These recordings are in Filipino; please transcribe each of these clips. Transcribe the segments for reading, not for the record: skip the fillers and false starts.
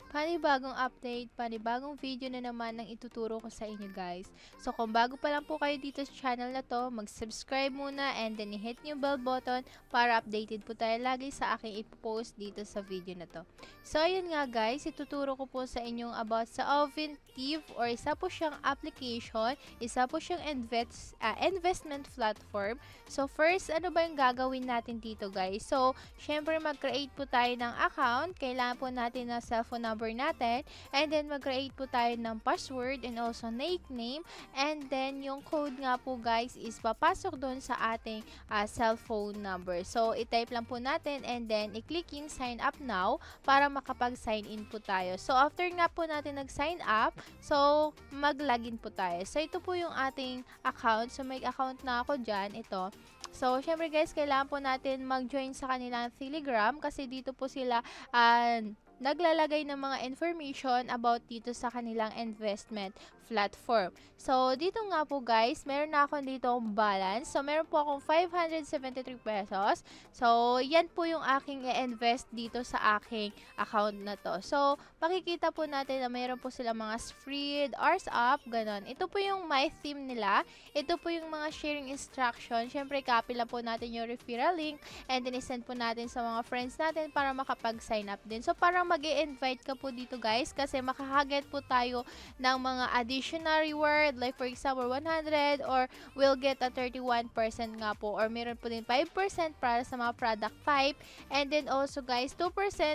Panibagong update, panibagong video na naman ang ituturo ko sa inyo guys. So kung bago pa lang po kayo dito sa channel na to, mag-subscribe muna and then i-hit yung bell button para updated po tayo lagi sa aking ipopost dito sa video na to. So ayun nga guys, ituturo ko po sa inyong about sa Oventive or isa po siyang application, isa po siyang investment platform. So first, ano ba yung gagawin natin dito guys? So syempre mag-create po tayo ng account, kailangan po natin na cellphone number natin, and then mag-create po tayo ng password and also nickname, and then yung code nga po guys is papasok doon sa ating cellphone number. So i-type lang po natin and then i-click yung sign up now para makapag-sign in po tayo. So after nga po natin nag-sign up, so mag-login po tayo. So ito po yung ating account. So may account na ako dyan, ito. So, syempre guys, kailangan po natin mag-join sa kanilang Telegram kasi dito po sila naglalagay ng mga information about dito sa kanilang investment platform. So, dito nga po guys, meron na ako dito balance. So, meron po akong 573 pesos. So, yan po yung aking i-invest dito sa aking account na to. So, makikita po natin na meron po sila mga spread, hours up, ganon. Ito po yung my theme nila. Ito po yung mga sharing instruction. Syempre, copy lang po natin yung referral link and then isend po natin sa mga friends natin para makapag-sign up din. So, parang mag-i-invite ka po dito guys kasi makakaget po tayo ng mga additional reward like for example 100 or we'll get a 31% nga po or meron po din 5% para sa mga product type and then also guys 2%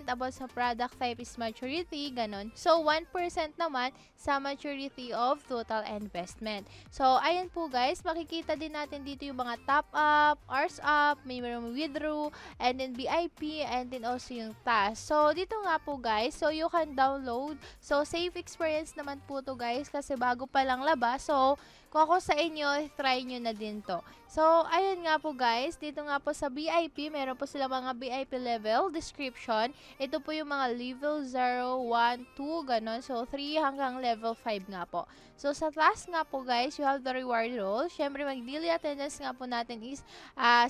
about sa product type is maturity, ganon. So 1% naman sa maturity of total investment. So ayan po guys, makikita din natin dito yung mga top up, hours up, may withdraw, and then VIP, and then also yung task. So dito nga po guys, so you can download. So safe experience naman po to guys kasi bago pa lang labas. So kung ako sa inyo, try nyo na din to. So, ayun nga po guys, dito nga po sa VIP, meron po sila mga VIP level description. Ito po yung mga level 0, 1, 2, ganon. So, 3 hanggang level 5 nga po. So, sa task nga po guys, you have the reward role. Syempre, mag-daily attendance nga po natin is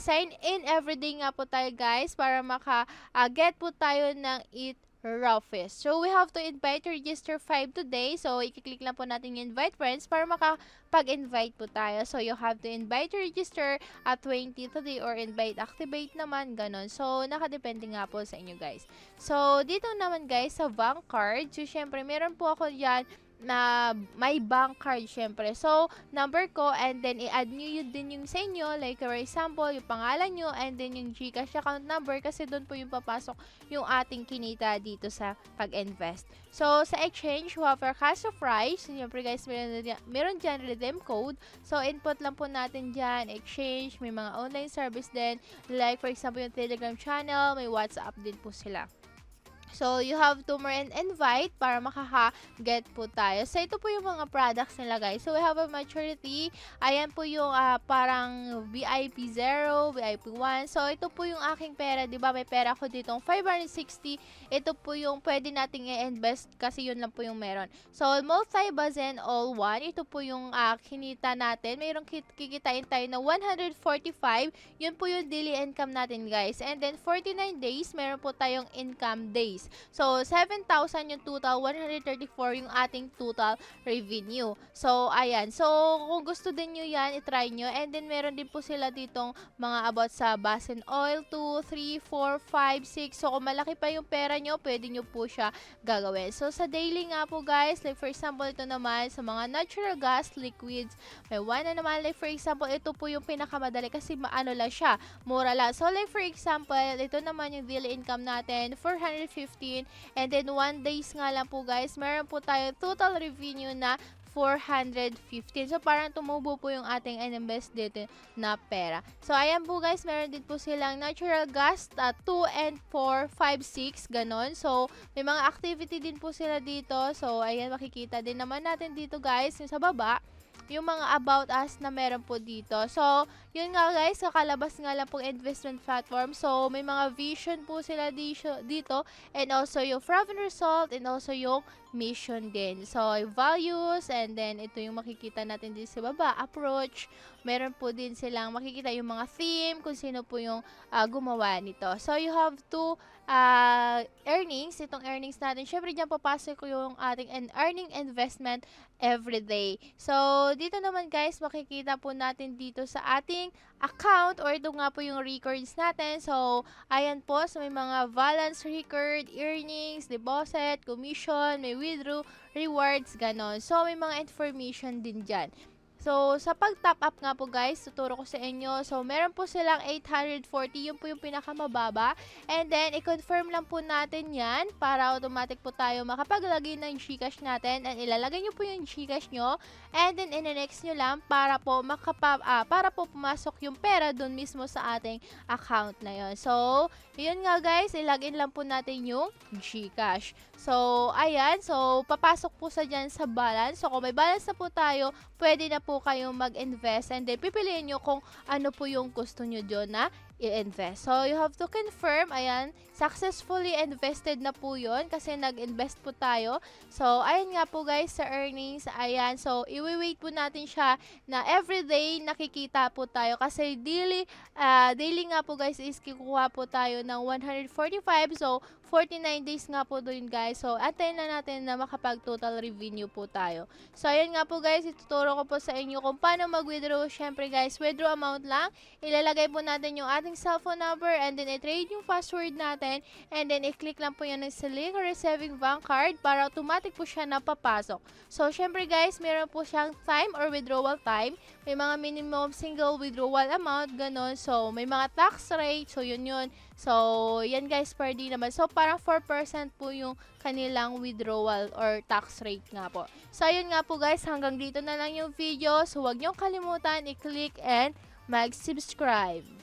sign in everyday nga po tayo guys para maka-get po tayo ng Roughest. So, we have to invite to register 5 today. So, i-click lang po natin yung invite friends para makapag-invite po tayo. So, you have to invite to register at 20 today or invite activate naman, ganon. So, nakadepende nga po sa inyo guys. So, dito naman guys sa bank card. So, syempre, meron po ako dyan na may bank card syempre. So, number ko and then i-add nyo yun din yung sa inyo. Like for example, yung pangalan nyo and then yung GCash account number kasi doon po yung papasok yung ating kinita dito sa pag-invest. So, sa exchange, you have our cash of price. Syempre guys, meron dyan redeem code. So, input lang po natin dyan. Exchange, may mga online service din. Like for example, yung Telegram channel, may WhatsApp din po sila. So, you have to more and invite para makaka-get po tayo. So, ito po yung mga products nila guys. So, we have a maturity. Ayan po yung parang VIP 0, VIP 1. So, ito po yung aking pera. Diba may pera ko ditong 560. Ito po yung pwede nating i-invest kasi yun lang po yung meron. So, multi-bazen all one. Ito po yung kinita natin. Mayroong kikitain tayo na 145. Yun po yung daily income natin guys. And then, 49 days, meron po tayong income days. So, 7,000 yung total, 134 yung ating total revenue. So, ayan. So, kung gusto din nyo yan, itry nyo. And then, meron din po sila ditong mga about sa basin oil, 2, 3, 4, 5, 6. So, kung malaki pa yung pera nyo, pwede nyo po siya gagawin. So, sa daily nga po guys, like for example, ito naman, sa mga natural gas, liquids, may one na naman, like for example, ito po yung pinakamadali kasi maano lang siya, mura lang. So, like for example, ito naman yung daily income natin, 450. And then 1 days nga lang po guys, meron po tayo total revenue na 415. So, parang tumubo po yung ating invest dito na pera. So, ayan po guys, meron din po silang natural gas 2 and 4, 5, 6, ganon. So, may mga activity din po sila dito. So, ayan, makikita din naman natin dito guys, yung sa baba, yung mga about us na meron po dito. So, yun nga guys, kakalabas nga lang pong investment platform. So, may mga vision po sila dito and also yung profit result and also yung mission din. So, values and then ito yung makikita natin dito sa baba, approach, meron po din silang makikita yung mga theme, kung sino po yung gumawa nito. So, you have to earnings, itong earnings natin, syempre dyan papasok yung ating earning investment every day. So, dito naman guys, makikita po natin dito sa ating account or ito nga po yung records natin. So, ayan po, so may mga balance record, earnings, deposit, commission, may withdraw, rewards, ganon. So, may mga information din dyan. So, sa pag-top up nga po guys, tuturo ko sa inyo. So, meron po silang 840, yun po yung pinakamababa. And then, i-confirm lang po natin yan para automatic po tayo makapaglagay ng Gcash natin. And ilalagay nyo po yung Gcash nyo. And then, in-next nyo lang para po, para po pumasok yung pera dun mismo sa ating account na yun. So, yun nga guys, ilagin lang po natin yung Gcash. So, ayan. So, papasok po sa dyan sa balance. So, kung may balance na po tayo, pwede na po kayong mag-invest and then pipiliin nyo kung ano po yung gusto nyo dyan na i-invest. So, you have to confirm, ayan, successfully invested na po yun kasi nag-invest po tayo. So, ayan nga po guys sa earnings, ayan. So, i-wait po natin siya na everyday nakikita po tayo kasi daily nga po guys is kikuha po tayo ng 145. So, 49 days nga po doon guys. So, antayin na natin na makapag total revenue po tayo. So, ayan nga po guys, ituturo ko po sa inyo kung paano mag-withdraw. Syempre guys, withdraw amount lang. Ilalagay po natin yung ating cellphone number and then i-trade yung password natin and then i-click lang po yan ng select or receiving bank card para automatic po siya napapasok. So, syempre guys, meron po siyang time or withdrawal time. May mga minimum single withdrawal amount, ganon. So, may mga tax rate. So, yun. So, yan guys, per day naman. So, parang 4% po yung kanilang withdrawal or tax rate nga po. So, ayun nga po guys, hanggang dito na lang yung video. So, huwag niyong kalimutan i-click and mag-subscribe.